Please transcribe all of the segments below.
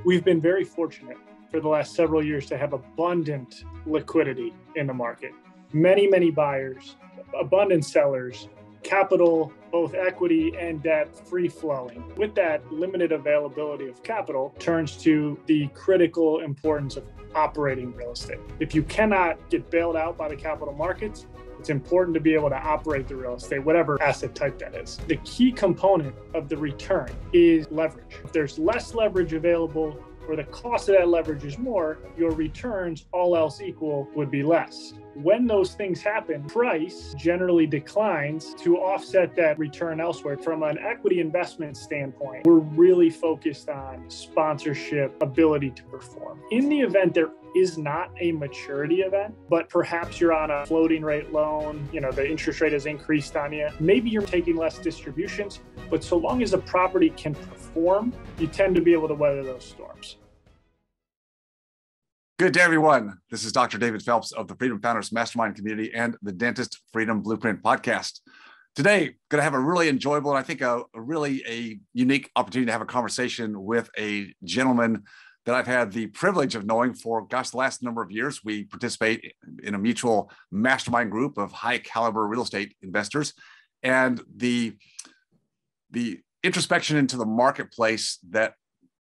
We've been very fortunate for the last several years to have abundant liquidity in the market. Many buyers, abundant sellers, capital, both equity and debt, free flowing. With that limited availability of capital turns to the critical importance of operating real estate. If you cannot get bailed out by the capital markets, it's important to be able to operate the real estate, whatever asset type that is. The key component of the return is leverage. If there's less leverage available or the cost of that leverage is more, your returns, all else equal, would be less. When those things happen, price generally declines to offset that return elsewhere. From an equity investment standpoint, we're really focused on sponsorship, ability to perform. In the event there is not a maturity event, but perhaps you're on a floating rate loan, the interest rate has increased on you, maybe you're taking less distributions, but so long as the property can perform, you tend to be able to weather those storms. Good day, everyone. This is Dr. David Phelps of the Freedom Founders Mastermind Community and the Dentist Freedom Blueprint Podcast. Today, going to have a really enjoyable and I think a really unique opportunity to have a conversation with a gentleman that I've had the privilege of knowing for, the last number of years. We participate in a mutual mastermind group of high caliber real estate investors. And the introspection into the marketplace that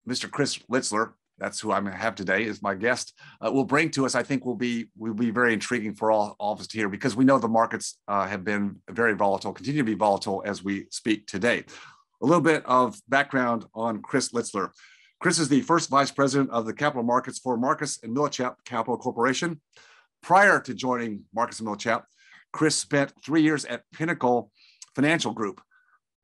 Mr. Chris Litzler, that's who I'm going to have today, is my guest, will bring to us, I think will be very intriguing for all of us to hear, because we know the markets have been very volatile, continue to be volatile as we speak today. A little bit of background on Chris Litzler. Chris is the first vice president of the capital markets for Marcus & Millichap Capital Corporation. Prior to joining Marcus & Millichap, Chris spent 3 years at Pinnacle Financial Group.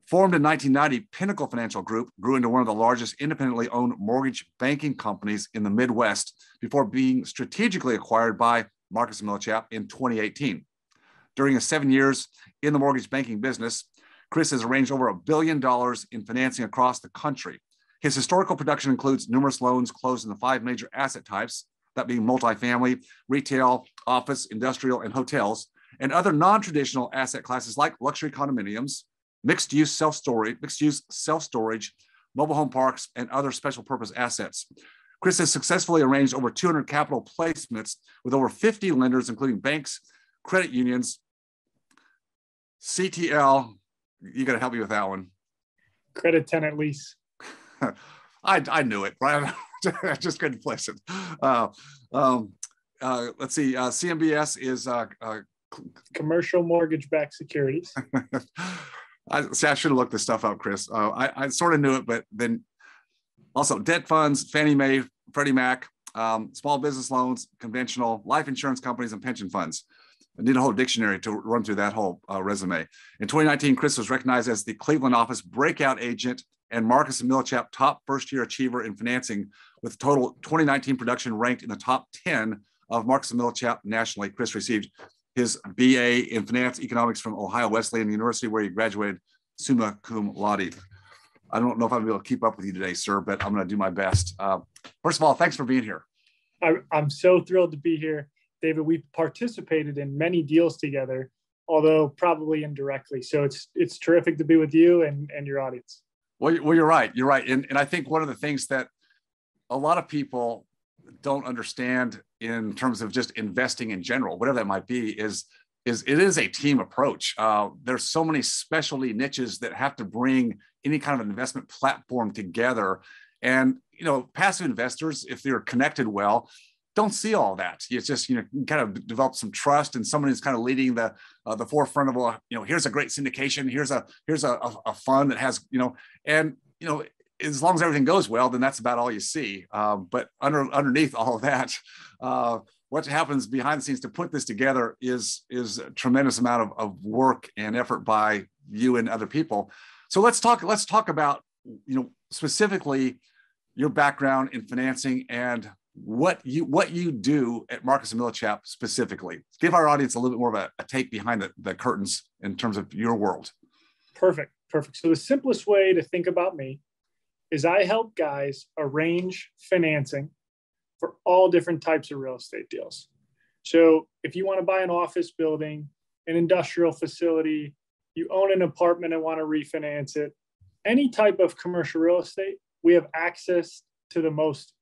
Formed in 1990, Pinnacle Financial Group grew into one of the largest independently owned mortgage banking companies in the Midwest before being strategically acquired by Marcus & Millichap in 2018. During his 7 years in the mortgage banking business, Chris has arranged over $1 billion in financing across the country. His historical production includes numerous loans closed in the 5 major asset types, that being multifamily, retail, office, industrial, and hotels, and other non-traditional asset classes like luxury condominiums, mixed-use self-storage, mobile home parks, and other special purpose assets. Chris has successfully arranged over 200 capital placements with over 50 lenders, including banks, credit unions, CTL. You got to help me with that one. Credit tenant lease. I knew it, right? I just couldn't place it. Let's see. CMBS is commercial mortgage-backed securities. I should have looked this stuff up, Chris. I sort of knew it, but then also debt funds, Fannie Mae, Freddie Mac, small business loans, conventional life insurance companies, and pension funds. I need a whole dictionary to run through that whole resume. In 2019, Chris was recognized as the Cleveland office breakout agent and Marcus & Millichap top first-year achiever in financing, with total 2019 production ranked in the top 10 of Marcus & Millichap nationally. Chris received his BA in finance economics from Ohio Wesleyan University, where he graduated summa cum laude. I don't know if I'm going to be able to keep up with you today, sir, but I'm going to do my best. First of all, thanks for being here. I'm so thrilled to be here, David. We've participated in many deals together, although probably indirectly. So it's terrific to be with you and your audience. Well, you're right. You're right. And I think one of the things that a lot of people don't understand in terms of just investing in general, whatever that might be, is it is a team approach. There's so many specialty niches that have to bring any kind of an investment platform together. And, passive investors, if they're connected well, don't see all that. It's just, you kind of develop some trust, and someone who's kind of leading the forefront of, here's a great syndication. Here's a fund that has, as long as everything goes well, then that's about all you see. But underneath all of that, what happens behind the scenes to put this together is a tremendous amount of work and effort by you and other people. So let's talk about, specifically your background in financing and what you do at Marcus & Millichap specifically. Give our audience a little bit more of a take behind the curtains in terms of your world. Perfect. So the simplest way to think about me is I help guys arrange financing for all different types of real estate deals. So if you want to buy an office building, an industrial facility, you own an apartment and want to refinance it, any type of commercial real estate, we have access to the most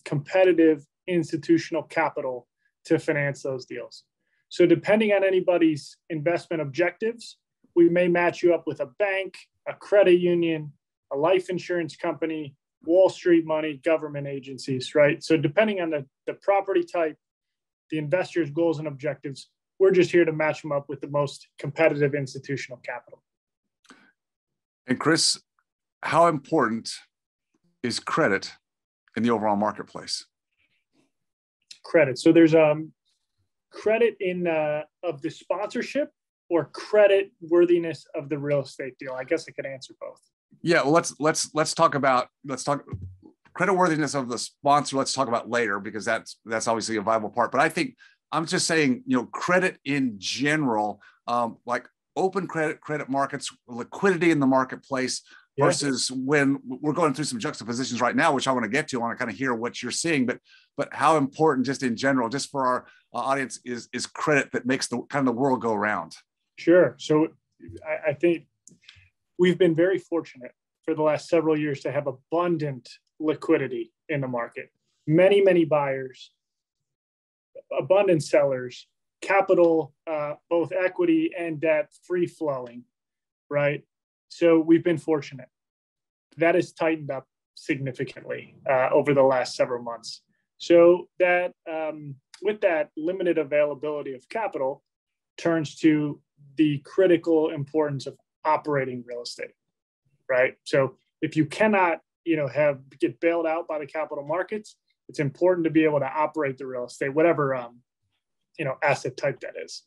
competitive institutional capital to finance those deals. So depending on anybody's investment objectives, we may match you up with a bank, a credit union, a life insurance company, Wall Street money, government agencies, right? So depending on the property type, the investor's goals and objectives, we're just here to match them up with the most competitive institutional capital. And Chris, how important is credit in the overall marketplace? Credit. So there's credit in of the sponsorship or credit worthiness of the real estate deal. I guess I could answer both. Yeah, well, let's talk credit worthiness of the sponsor. Let's talk about later, because that's obviously a viable part. But I think I'm just saying, credit in general, like open credit markets, liquidity in the marketplace, versus when we're going through some juxtapositions right now, which I want to get to. I want to kind of hear what you're seeing, but how important, just in general, just for our audience, is credit that makes the kind of the world go around. Sure. So I think we've been very fortunate for the last several years to have abundant liquidity in the market. Many buyers, abundant sellers, capital, both equity and debt, free flowing, right? So we've been fortunate. That has tightened up significantly over the last several months. So that with that limited availability of capital turns to the critical importance of operating real estate, right? So if you cannot, get bailed out by the capital markets, it's important to be able to operate the real estate, whatever, asset type that is.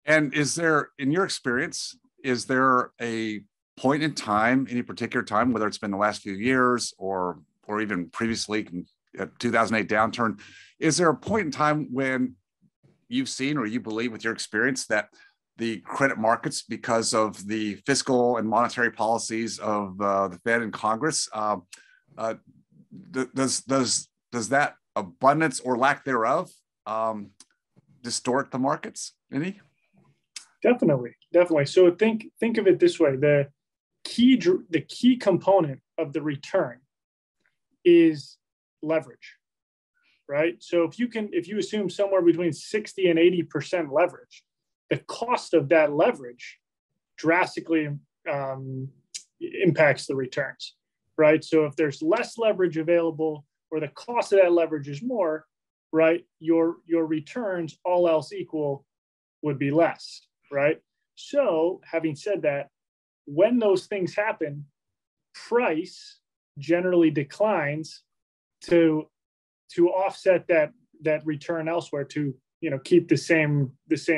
And is there, in your experience, is there a point in time, any particular time, whether it's been the last few years or even previously, 2008 downturn, is there a point in time when you've seen or you believe with your experience that the credit markets, because of the fiscal and monetary policies of the Fed and Congress, does that abundance or lack thereof distort the markets any? Definitely. So think of it this way: the key component of the return is leverage, right? So if you assume somewhere between 60 and 80% leverage, the cost of that leverage drastically impacts the returns, right? So if there's less leverage available or the cost of that leverage is more, right, your returns, all else equal, would be less, right? So having said that, when those things happen, price generally declines to offset that return elsewhere, to keep the same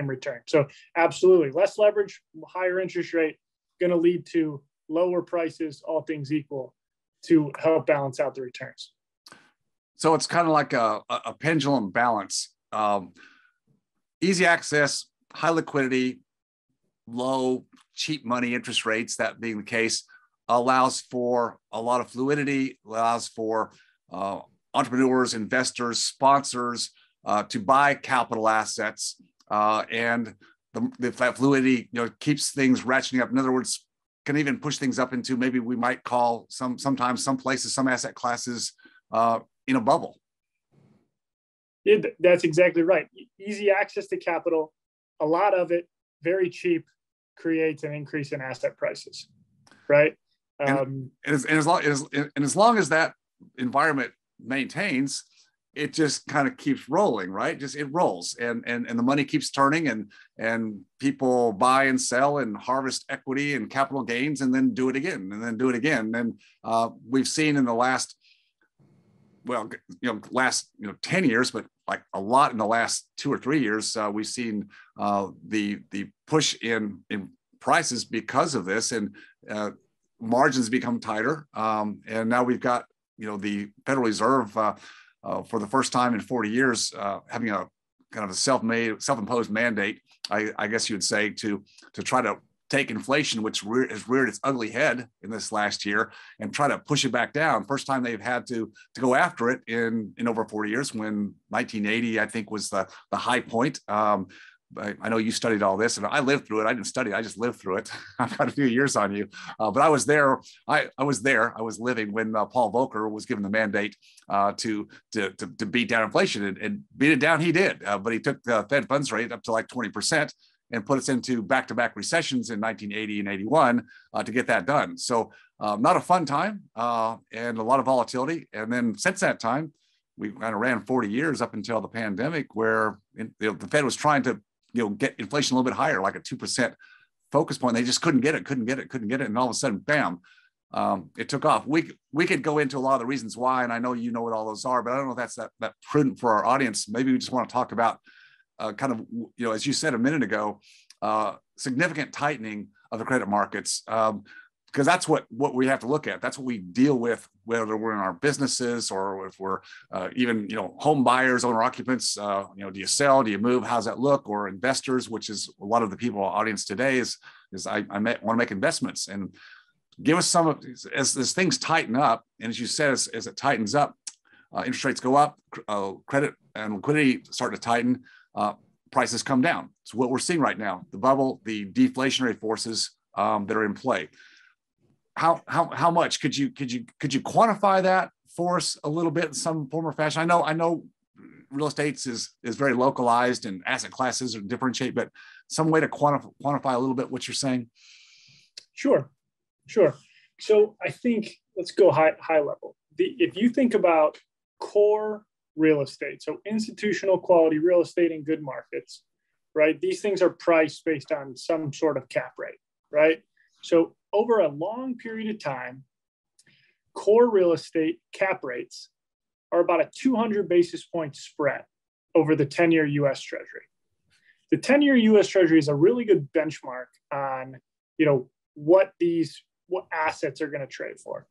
return. So absolutely, less leverage, higher interest rate, going to lead to lower prices, all things equal, to help balance out the returns. So it's kind of like a pendulum balance. Easy access, high liquidity, low, cheap money interest rates, that being the case, allows for a lot of fluidity, allows for entrepreneurs, investors, sponsors to buy capital assets, and that fluidity, keeps things ratcheting up. In other words, can even push things up into, maybe we might call sometimes some places, some asset classes in a bubble. Yeah, that's exactly right. Easy access to capital, a lot of it very cheap, creates an increase in asset prices, right? And as long as that environment maintains, it just kind of keeps rolling, right? It rolls, and the money keeps turning, and people buy and sell and harvest equity and capital gains, and then do it again, and then do it again. And we've seen in the last 10 years, but like a lot in the last 2 or 3 years, we've seen the push in prices because of this, and margins become tighter. And now we've got the Federal Reserve for the first time in 40 years having a kind of a self-imposed mandate, I guess you would say, to try to take inflation, which has reared its ugly head in this last year, and try to push it back down. First time they've had to go after it in over 40 years, when 1980, I think, was the high point. I know you studied all this, and I lived through it. I didn't study it. I just lived through it. I've got a few years on you, but I was there. I was there. I was living when Paul Volcker was given the mandate to beat down inflation, and beat it down. He did, but he took the Fed funds rate up to like 20% and put us into back-to-back recessions in 1980 and 81 to get that done. So not a fun time, and a lot of volatility. And then since that time, we kind of ran 40 years up until the pandemic, where the Fed was trying to get inflation a little bit higher, like a 2% focus point. They just couldn't get it. And all of a sudden, bam, it took off. We could go into a lot of the reasons why, and I know you know what all those are, but I don't know if that's that prudent for our audience. Maybe we just want to talk about kind of, as you said a minute ago, significant tightening of the credit markets, because that's what we have to look at. That's what we deal with, whether we're in our businesses or if we're even home buyers, owner occupants. Do you sell? Do you move? How's that look? Or investors, which is a lot of the people audience today is I want to make investments. And give us some of, as things tighten up, and as you said, as it tightens up, interest rates go up, credit and liquidity start to tighten, prices come down. So what we're seeing right now, the bubble, the deflationary forces that are in play. How much could you quantify that for us a little bit in some form or fashion? I know real estate is very localized and asset classes are differentiate, but some way to quantify a little bit what you're saying. Sure. So I think let's go high level. If you think about core real estate, so institutional quality real estate in good markets, right? These things are priced based on some sort of cap rate, right? So over a long period of time, core real estate cap rates are about a 200 basis point spread over the 10-year U.S. Treasury. The 10-year U.S. Treasury is a really good benchmark on, what assets are going to trade for.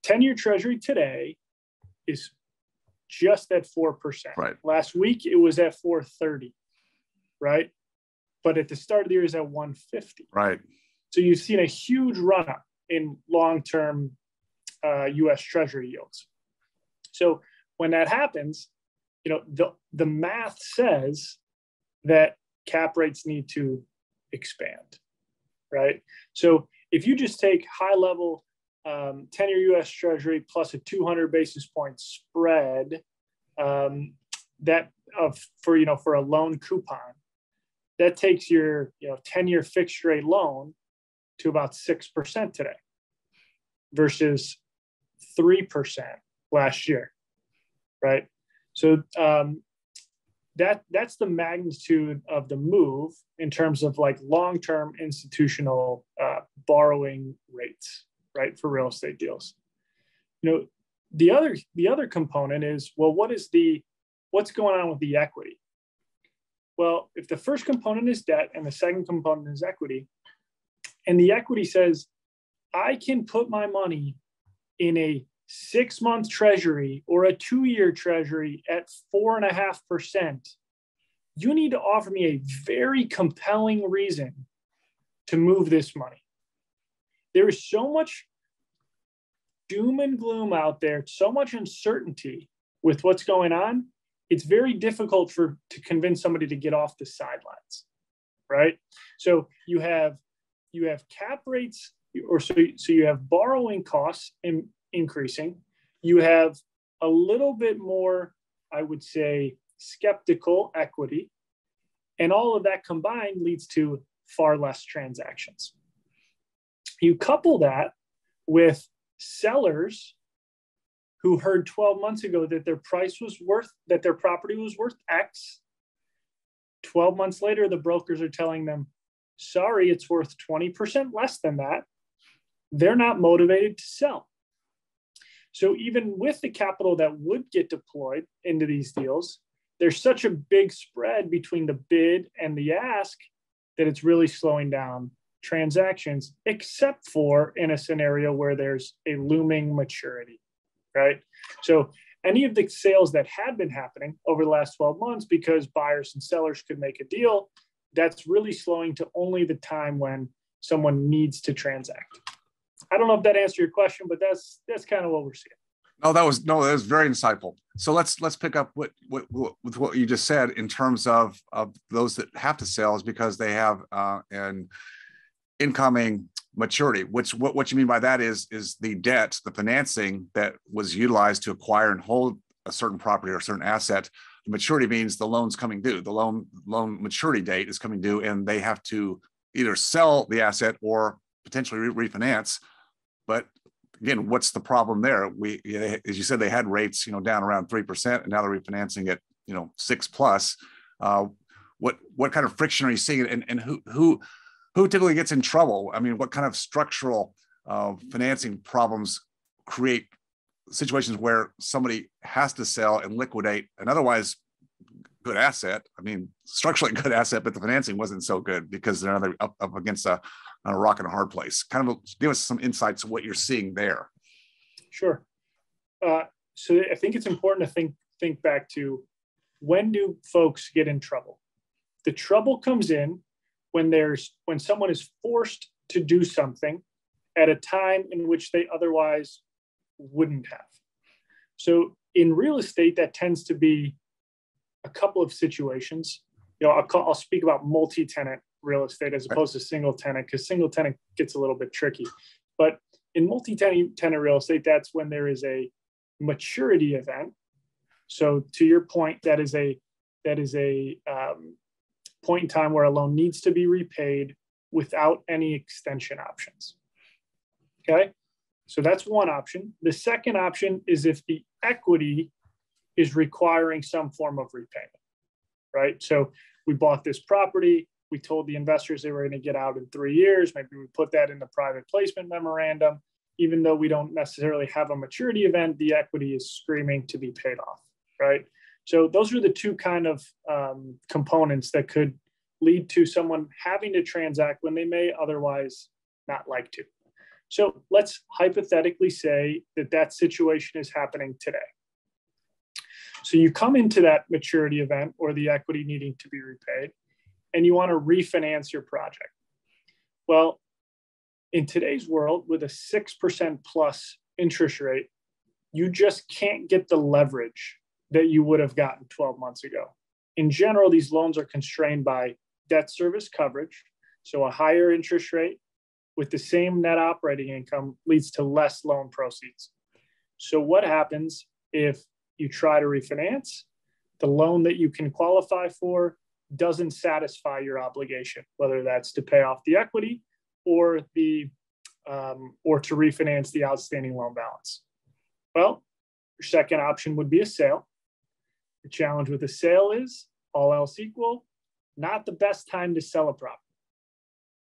10-year Treasury today is just at 4%. Right. Last week, it was at 4.30, right? But at the start of the year, it's at 150. Right. So you've seen a huge run up in long-term U.S. Treasury yields. So when that happens, the math says that cap rates need to expand, right? So if you just take high-level 10-year U.S. Treasury plus a 200 basis point spread, for a loan coupon, that takes your 10-year fixed rate loan to about 6% today versus 3% last year, right? So that's the magnitude of the move in terms of like long-term institutional borrowing rates, right, for real estate deals. The other component is, well, what's going on with the equity? Well, if the first component is debt and the second component is equity, and the equity says, I can put my money in a 6-month treasury or a 2-year treasury at 4.5%, you need to offer me a very compelling reason to move this money. There is so much doom and gloom out there, so much uncertainty with what's going on. It's very difficult to convince somebody to get off the sidelines, right? So you have cap rates, so you have borrowing costs increasing. You have a little bit more, I would say, skeptical equity, and all of that combined leads to far less transactions. You couple that with sellers who heard 12 months ago that their property was worth X. 12 months later, the brokers are telling them, sorry, it's worth 20% less than that. They're not motivated to sell. So even with the capital that would get deployed into these deals, there's such a big spread between the bid and the ask that it's really slowing down transactions, except for in a scenario where there's a looming maturity, right? So any of the sales that had been happening over the last 12 months because buyers and sellers could make a deal, that's really slowing to only the time when someone needs to transact. I don't know if that answered your question, but that's kind of what we're seeing. No, that was very insightful. So let's pick up with what you just said in terms of those that have to sell is because they have an incoming maturity. Which what you mean by that is the debt, the financing that was utilized to acquire and hold a certain property or a certain asset. The maturity means the loan's coming due. The loan maturity date is coming due, and they have to either sell the asset or potentially refinance. But again, what's the problem there? As you said, they had rates, down around 3%, and now they're refinancing at, 6+. What kind of friction are you seeing, and who typically gets in trouble? I mean, what kind of structural financing problems create situations where somebody has to sell and liquidate an otherwise good asset? I mean, structurally good asset, but the financing wasn't so good because they're up against a rock and a hard place. Kind of give us some insights of what you're seeing there. Sure. So I think it's important to think back to, when do folks get in trouble? The trouble comes in when someone is forced to do something at a time in which they otherwise wouldn't have. So in real estate, that tends to be a couple of situations. I'll speak about multi-tenant real estate as opposed to single tenant, because single tenant gets a little bit tricky. But in multi-tenant real estate, that's when there is a maturity event. So to your point, that is a point in time where a loan needs to be repaid without any extension options. Okay, so that's one option. The second option is if the equity is requiring some form of repayment, right? So we bought this property. We told the investors they were going to get out in 3 years. Maybe we put that in the private placement memorandum. Even though we don't necessarily have a maturity event, the equity is screaming to be paid off, right? So those are the two kind of components that could lead to someone having to transact when they may otherwise not like to. So let's hypothetically say that situation is happening today. So you come into that maturity event or the equity needing to be repaid, and you want to refinance your project. Well, in today's world, with a 6% plus interest rate, you just can't get the leverage that you would have gotten 12 months ago. In general, these loans are constrained by debt service coverage. So a higher interest rate with the same net operating income leads to less loan proceeds. So what happens if you try to refinance? The loan that you can qualify for doesn't satisfy your obligation, whether that's to pay off the equity or to refinance the outstanding loan balance. Well, your second option would be a sale. The challenge with a sale is, all else equal, not the best time to sell a property,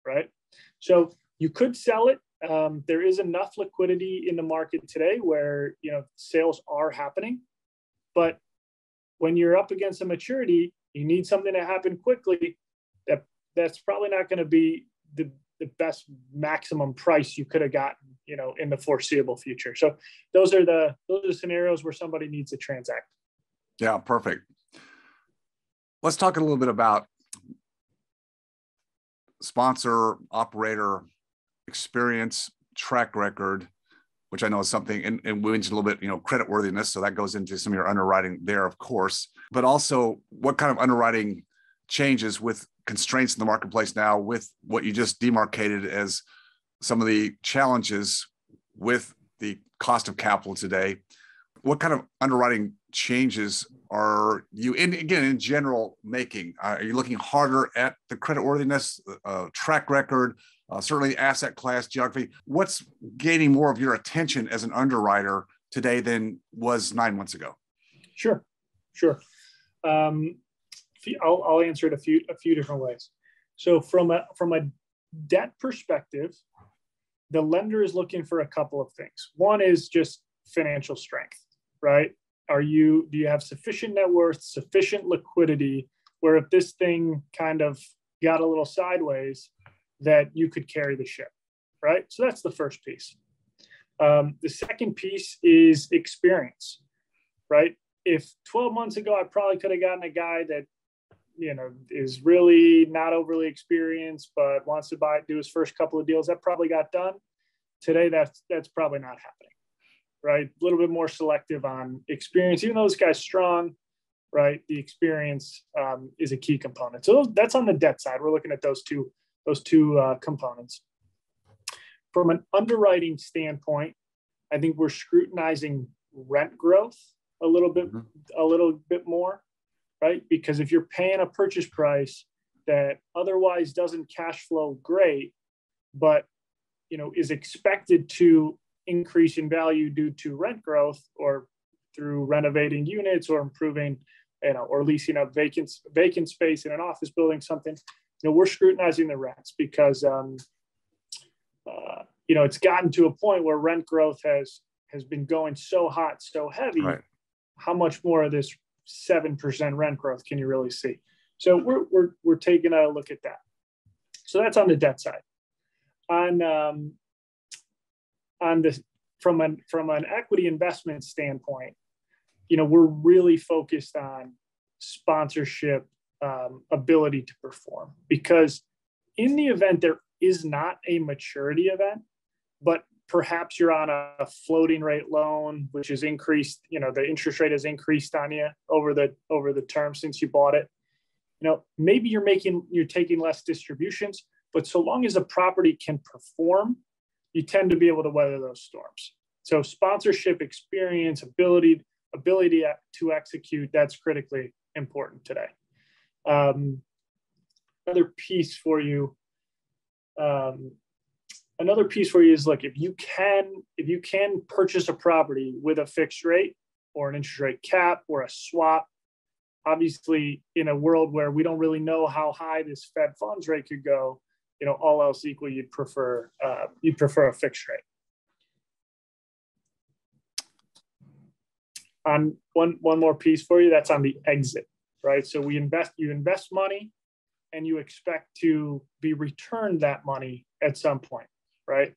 right? So you could sell it. There is enough liquidity in the market today where sales are happening, but when you're up against a maturity, you need something to happen quickly. That's probably not going to be the best maximum price you could have gotten, in the foreseeable future. So those are the scenarios where somebody needs to transact. Yeah, perfect. Let's talk a little bit about sponsor, operator experience, track record, which I know is something, and we mentioned a little bit, credit worthiness. So that goes into some of your underwriting there, of course, but also what kind of underwriting changes with constraints in the marketplace now, with what you just demarcated as some of the challenges with the cost of capital today. What kind of underwriting changes are you, in general, making? Are you looking harder at the creditworthiness, track record, certainly asset class, geography? What's gaining more of your attention as an underwriter today than was 9 months ago? Sure. I'll answer it a few different ways. So from a debt perspective, the lender is looking for a couple of things. One is just financial strength, right? Do you have sufficient net worth, sufficient liquidity, where if this thing kind of got a little sideways, that you could carry the ship, right? So that's the first piece. The second piece is experience, right? If 12 months ago, I probably could have gotten a guy that, is really not overly experienced, but wants to do his first couple of deals, that probably got done. Today, that's probably not happening, right? A little bit more selective on experience, even though this guy's strong, right? The experience is a key component. So that's on the debt side. We're looking at those two components. From an underwriting standpoint, I think we're scrutinizing rent growth a little bit more, right? Because if you're paying a purchase price that otherwise doesn't cash flow great, but is expected to increase in value due to rent growth or through renovating units or improving, or leasing up vacant space in an office building, something, we're scrutinizing the rents because, it's gotten to a point where rent growth has been going so hot, so heavy. Right. How much more of this 7% rent growth can you really see? So we're taking a look at that. So that's on the debt side. From an equity investment standpoint, we're really focused on sponsorship ability to perform, because in the event there is not a maturity event, but perhaps you're on a floating rate loan, which is increased, the interest rate has increased on you over the term since you bought it. Maybe you're taking less distributions, but so long as a property can perform, you tend to be able to weather those storms. So sponsorship experience, ability to execute, that's critically important today. Another piece for you is, look, if you can purchase a property with a fixed rate or an interest rate cap or a swap, obviously in a world where we don't really know how high this Fed funds rate could go, all else equal, you'd prefer a fixed rate. On one more piece for you, that's on the exit, right? So you invest money and you expect to be returned that money at some point, right?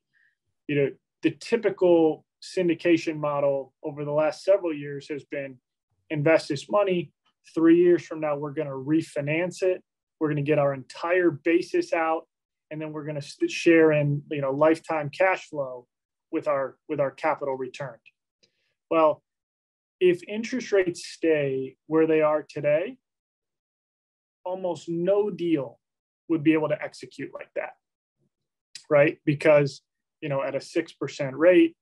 The typical syndication model over the last several years has been invest this money. 3 years from now, we're going to refinance it. We're going to get our entire basis out, and then we're going to share in lifetime cash flow with our capital returned. Well, if interest rates stay where they are today, almost no deal would be able to execute like that, right? Because at a 6% rate,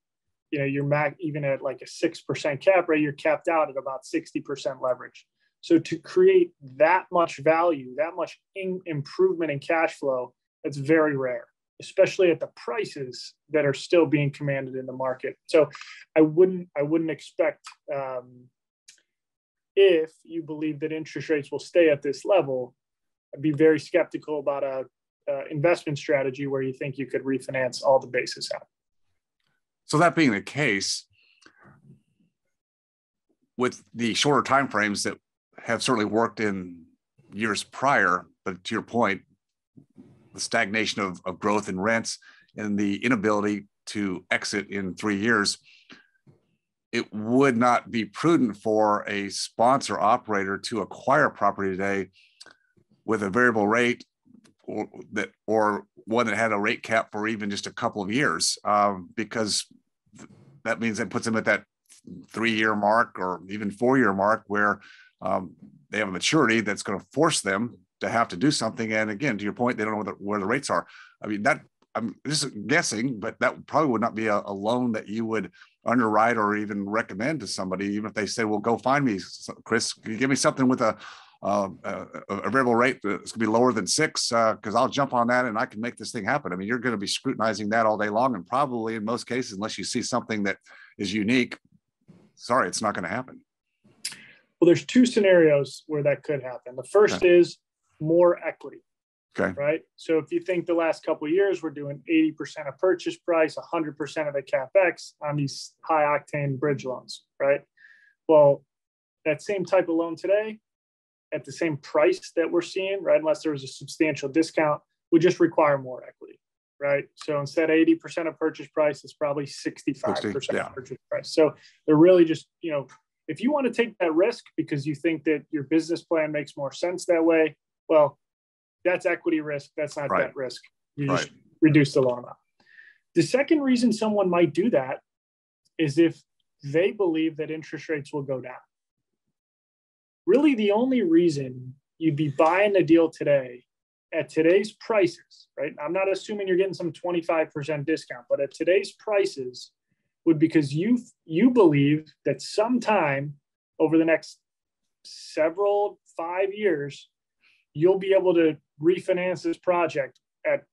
you're even at like a 6% cap rate, you're capped out at about 60% leverage. So to create that much value, that much improvement in cash flow, that's very rare, especially at the prices that are still being commanded in the market. So I wouldn't expect, if you believe that interest rates will stay at this level, I'd be very skeptical about a investment strategy where you think you could refinance all the basis out. So that being the case, with the shorter timeframes that have certainly worked in years prior, but to your point, the stagnation of growth in rents and the inability to exit in 3 years, it would not be prudent for a sponsor operator to acquire property today with a variable rate or one that had a rate cap for even just a couple of years, because that means it puts them at that 3-year mark or even 4-year mark where they have a maturity that's going to force them to have to do something. And again, to your point, they don't know where the rates are. I mean, I'm just guessing, but that probably would not be a loan that you would underwrite or even recommend to somebody, even if they say, well, go find me, Chris, can you give me something with a variable rate that's going to be lower than 6, because I'll jump on that and I can make this thing happen. I mean, you're going to be scrutinizing that all day long, and probably in most cases, unless you see something that is unique, sorry, it's not going to happen. Well, there's 2 scenarios where that could happen. The first is more equity. Okay. Right. So if you think the last couple of years we're doing 80% of purchase price, 100% of the capex on these high octane bridge loans, right? Well, that same type of loan today, at the same price that we're seeing, right, unless there was a substantial discount, would just require more equity, right? So instead of 80% of purchase price, it's probably 65% of purchase price. So they're really just, if you want to take that risk because you think that your business plan makes more sense that way, well, that's equity risk. That's not debt risk. You just reduce the loan amount. The second reason someone might do that is if they believe that interest rates will go down. Really, the only reason you'd be buying a deal today at today's prices, right? I'm not assuming you're getting some 25% discount, but at today's prices would because you believe that sometime over the next 5 years, you'll be able to refinance this project at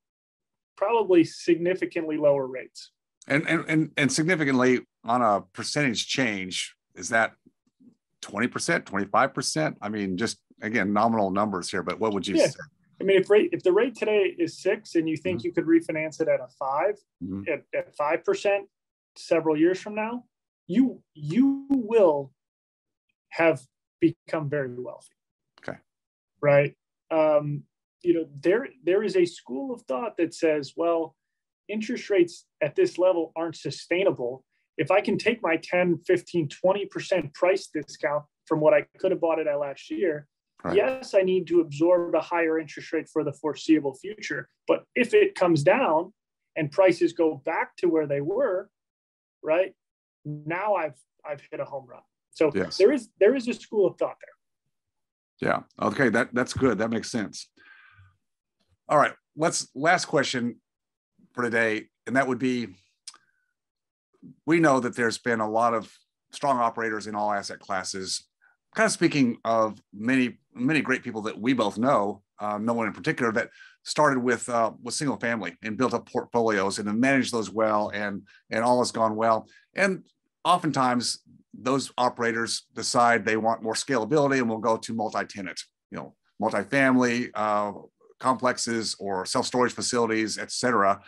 probably significantly lower rates. And significantly on a percentage change, is that 20%, 25%? I mean, just again, nominal numbers here, but what would you say? I mean, if the rate today is 6 and you think you could refinance it at a 5, at 5% several years from now, you will have become very wealthy. Okay. Right. There is a school of thought that says, well, interest rates at this level aren't sustainable. If I can take my 10, 15, 20% price discount from what I could have bought it at last year, right. Yes, I need to absorb a higher interest rate for the foreseeable future. But if it comes down and prices go back to where they were, right, now I've hit a home run. So yes. there is a school of thought there. Yeah. Okay. That's good. That makes sense. All right. Last question for today. And that would be, we know that there's been a lot of strong operators in all asset classes. Kind of speaking of many great people that we both know, no one in particular, that started with single family and built up portfolios and then managed those well, and all has gone well. And oftentimes those operators decide they want more scalability and will go to multi-tenant, multi-family complexes or self-storage facilities, et cetera.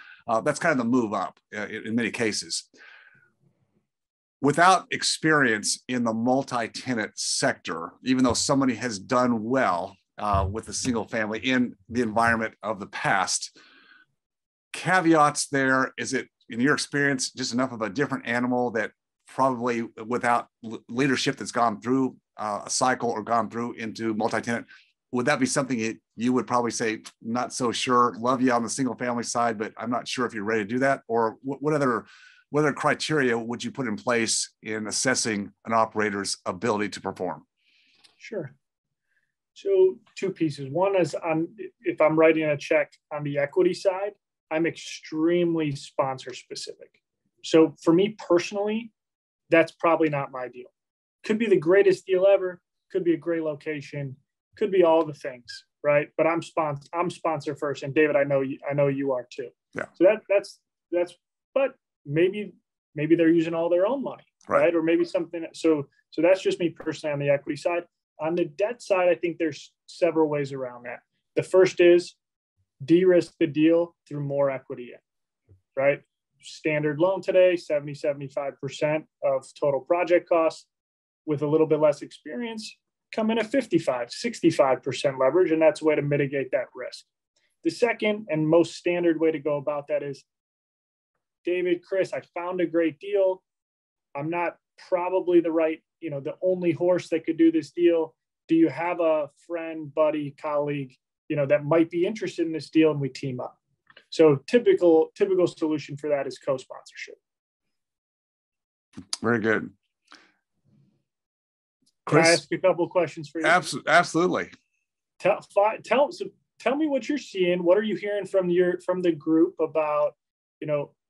That's kind of the move up in many cases. Without experience in the multi-tenant sector, even though somebody has done well with a single family in the environment of the past, caveats there, is it, in your experience, just enough of a different animal that probably without leadership that's gone through a cycle or gone through into multi-tenant, would that be something you would probably say, not so sure, love you on the single family side, but I'm not sure if you're ready to do that? Or what other criteria would you put in place in assessing an operator's ability to perform? Sure. So 2 pieces. One is if I'm writing a check on the equity side, I'm extremely sponsor specific. So for me personally, that's probably not my deal. Could be the greatest deal ever, could be a great location, could be all the things, right? But I'm sponsor first. And David, I know you are too. Yeah. So that's but maybe they're using all their own money, right? Or maybe something. So that's just me personally on the equity side. On the debt side, I think there's several ways around that. The first is de-risk the deal through more equity in, right? Standard loan today, 70-75% of total project costs. With a little bit less experience, come in at 55-65% leverage, and that's a way to mitigate that risk. The second and most standard way to go about that is, David, Chris, I found a great deal. I'm not probably the only horse that could do this deal. Do you have a friend, buddy, colleague, that might be interested in this deal, and we team up? So typical solution for that is co-sponsorship. Very good. Chris, can I ask a couple of questions for you? Absolutely. Tell me what you're seeing. What are you hearing from the group about,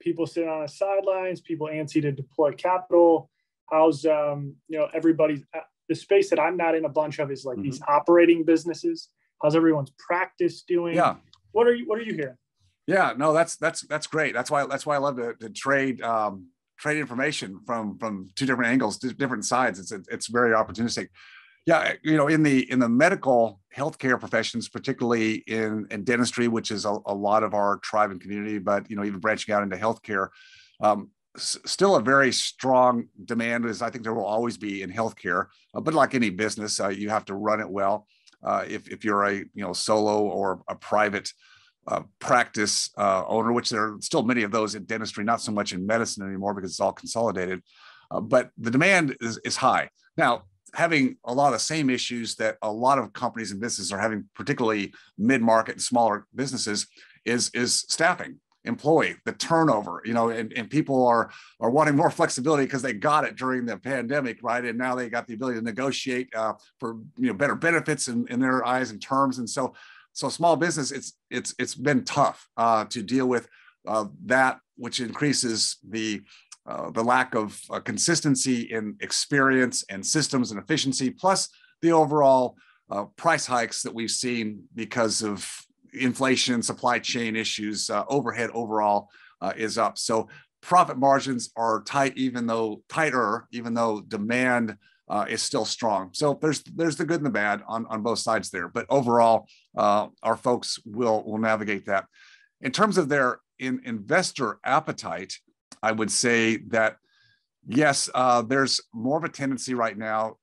people sitting on the sidelines, people antsy to deploy capital? How's everybody's, the space that I'm not in a bunch of is like these operating businesses. How's everyone's practice doing? Yeah. What are you hearing? Yeah, no, that's great. That's why I love to trade information from 2 different angles, different sides. It's very opportunistic. Yeah, in the medical healthcare professions, particularly in dentistry, which is a lot of our tribe and community, but even branching out into healthcare, still a very strong demand, as I think there will always be in healthcare. But like any business, you have to run it well. If you're a solo or a private practice owner, which there are still many of those in dentistry, not so much in medicine anymore because it's all consolidated. But the demand is high. Now, having a lot of the same issues that a lot of companies and businesses are having, particularly mid-market and smaller businesses, is staffing. employee, the turnover, and people are wanting more flexibility because they got it during the pandemic, right? And now they got the ability to negotiate for better benefits in their eyes and terms. And so small business, it's been tough to deal with that, which increases the lack of consistency in experience and systems and efficiency, plus the overall price hikes that we've seen because of inflation, supply chain issues, overhead overall is up. So profit margins are tighter, even though demand is still strong. So there's the good and the bad on both sides there. But overall, our folks will navigate that. In terms of their investor appetite, I would say that yes, there's more of a tendency right now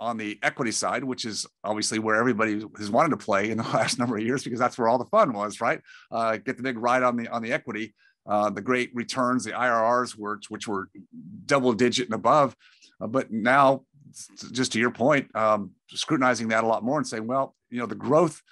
on the equity side, which is obviously where everybody has wanted to play in the last number of years, because that's where all the fun was, right? Get the big ride on the equity, the great returns, the IRRs, which were double digit and above. But now, just to your point, scrutinizing that a lot more and saying, well, the growth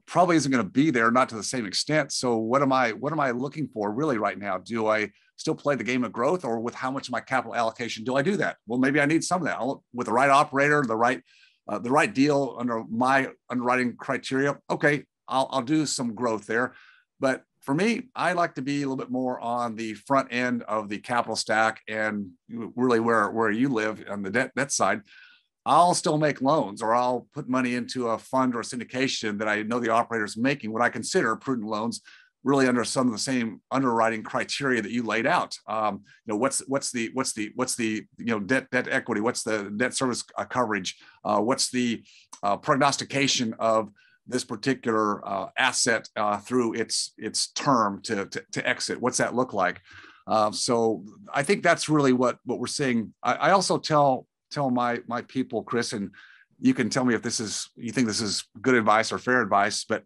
probably isn't going to be there, not to the same extent. So what am I looking for really right now? Do I still play the game of growth, or with how much of my capital allocation do I do that? Well, maybe I need some of that. With the right operator, the right deal under my underwriting criteria. Okay, I'll do some growth there. But for me, I like to be a little bit more on the front end of the capital stack, and really where you live on the debt side. I'll still make loans, or I'll put money into a fund or a syndication that I know the operator is making what I consider prudent loans, really under some of the same underwriting criteria that you laid out. What's the debt equity? What's the debt service coverage? What's the prognostication of this particular asset through its term to exit? What's that look like? So I think that's really what we're seeing. I also tell my people, Chris, and you can tell me if you think this is good advice or fair advice, but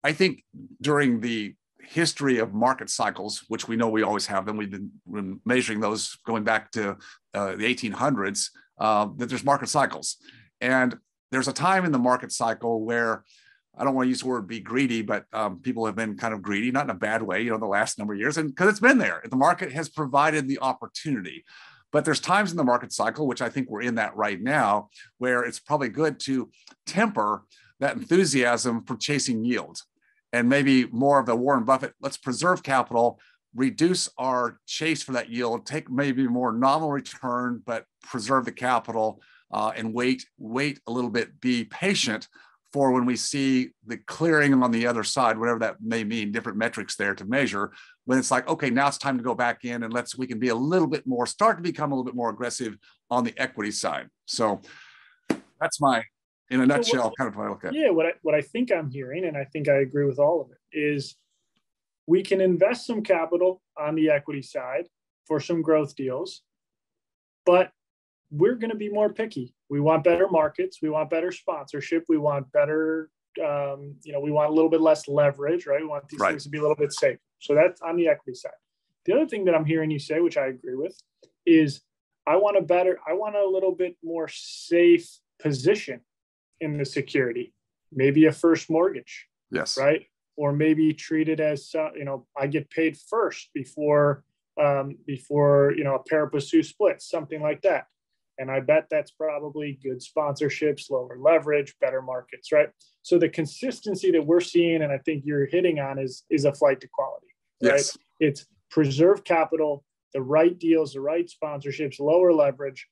I think during the history of market cycles, which we know we always have them, we've been measuring those going back to the 1800s, that there's market cycles. And there's a time in the market cycle where, I don't want to use the word be greedy, but people have been kind of greedy, not in a bad way, the last number of years, and because it's been there. The market has provided the opportunity. But there's times in the market cycle, which I think we're in that right now, where it's probably good to temper that enthusiasm for chasing yield. And maybe more of the Warren Buffett, let's preserve capital, reduce our chase for that yield, take maybe more nominal return, but preserve the capital and wait a little bit, be patient for when we see the clearing on the other side, whatever that may mean, different metrics there to measure, when it's like, okay, now it's time to go back in and we can be start to become a little bit more aggressive on the equity side. So that's in a nutshell, kind of what I look at. Yeah, what I think I'm hearing, and I think I agree with all of it, is we can invest some capital on the equity side for some growth deals, but we're going to be more picky. We want better markets. We want better sponsorship. We want better, we want a little bit less leverage, right? We want these things to be a little bit safer. So that's on the equity side. The other thing that I'm hearing you say, which I agree with, is I want a little bit more safe position in the security, maybe a first mortgage. Yes. Right. Or maybe treat it as, I get paid first before a pari passu split, something like that. And I bet that's probably good sponsorships, lower leverage, better markets, right? So the consistency that we're seeing, and I think you're hitting on, is a flight to quality, right? Yes. It's preserve capital, the right deals, the right sponsorships, lower leverage,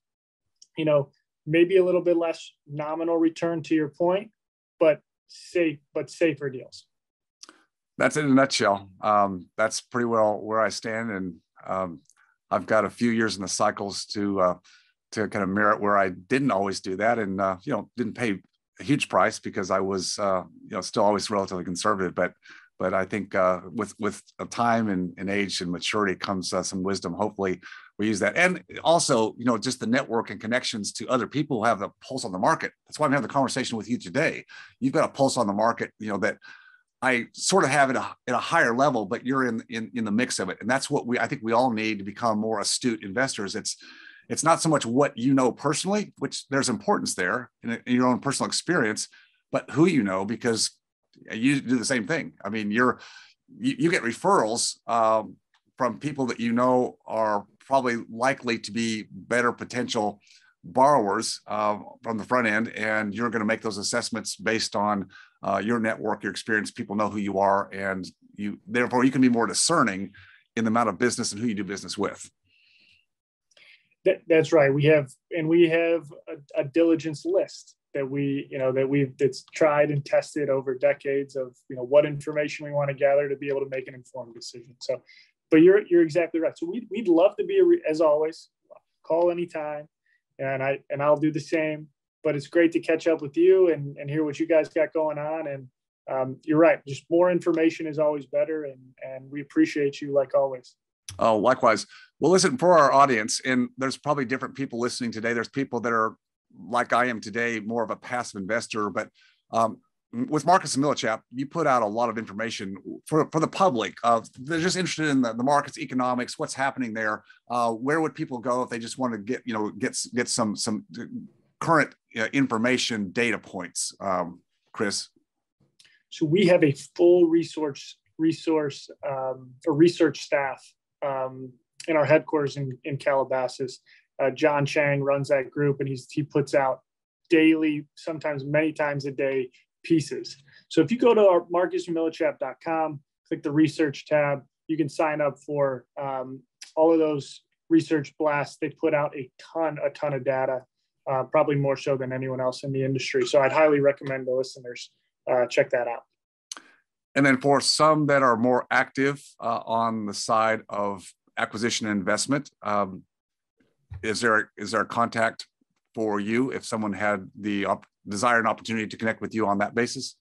maybe a little bit less nominal return to your point, but safer deals. That's in a nutshell. That's pretty well where I stand. And I've got a few years in the cycles to kind of merit where I didn't always do that, and didn't pay a huge price because I was still always relatively conservative. But I think with time and age and maturity comes some wisdom. Hopefully we use that, and also just the network and connections to other people who have the pulse on the market. That's why I'm having the conversation with you today. You've got a pulse on the market, that I sort of have at a higher level, but you're in the mix of it, and that's what I think we all need to become more astute investors. It's not so much what you know personally, which there's importance there in your own personal experience, but who because you do the same thing. I mean, you get referrals from people that you know are probably likely to be better potential borrowers from the front end, and you're going to make those assessments based on your network, your experience. People know who you are, and therefore you can be more discerning in the amount of business and who you do business with. That's right. We have a diligence list that's tried and tested over decades of what information we want to gather to be able to make an informed decision. So, but you're exactly right. So we'd love to be as always, call anytime, and I'll do the same. But it's great to catch up with you and hear what you guys got going on. And you're right, just more information is always better, and we appreciate you like always. Oh, likewise. Well, listen, for our audience, and there's probably different people listening today. There's people that are like I am today, more of a passive investor, but with Marcus and Millichap, you put out a lot of information for the public. They're just interested in the markets, economics, what's happening there. Where would people go if they just want to get some current information, data points? Chris? So we have a full research staff in our headquarters in Calabasas. John Chang runs that group, and he puts out daily, sometimes many times a day, pieces. So if you go to our marcusmillichap.com, click the research tab, you can sign up for all of those research blasts. They put out a ton of data, probably more so than anyone else in the industry. So I'd highly recommend the listeners check that out. And then for some that are more active on the side of acquisition and investment, is there a contact for you if someone had the desire and opportunity to connect with you on that basis?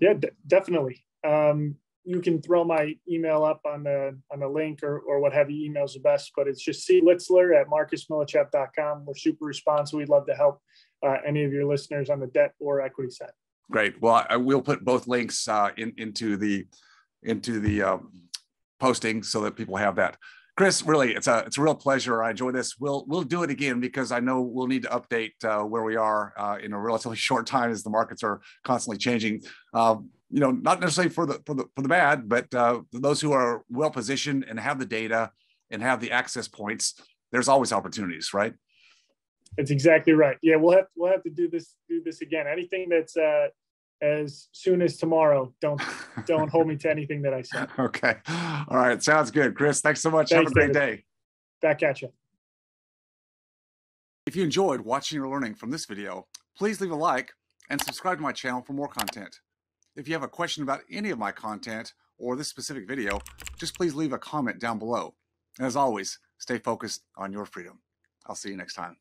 Yeah, definitely. You can throw my email up on the link or what have you. Email's the best, but it's just clitzler@marcusmillichap.com. We're super responsive. We'd love to help any of your listeners on the debt or equity side. Great. Well, I will put both links into the posting so that people have that. Chris, really, it's a real pleasure. I enjoy this. We'll do it again because I know we'll need to update where we are in a relatively short time as the markets are constantly changing. Not necessarily for the bad, but those who are well positioned and have the data and have the access points, there's always opportunities, right? That's exactly right. Yeah, we'll have to do this again. Anything that's as soon as tomorrow. Don't hold me to anything that I said. Okay. All right. Sounds good. Chris, thanks so much. Have a great day. Back at you. If you enjoyed watching or learning from this video, please leave a like and subscribe to my channel for more content. If you have a question about any of my content or this specific video, just please leave a comment down below. And as always, stay focused on your freedom. I'll see you next time.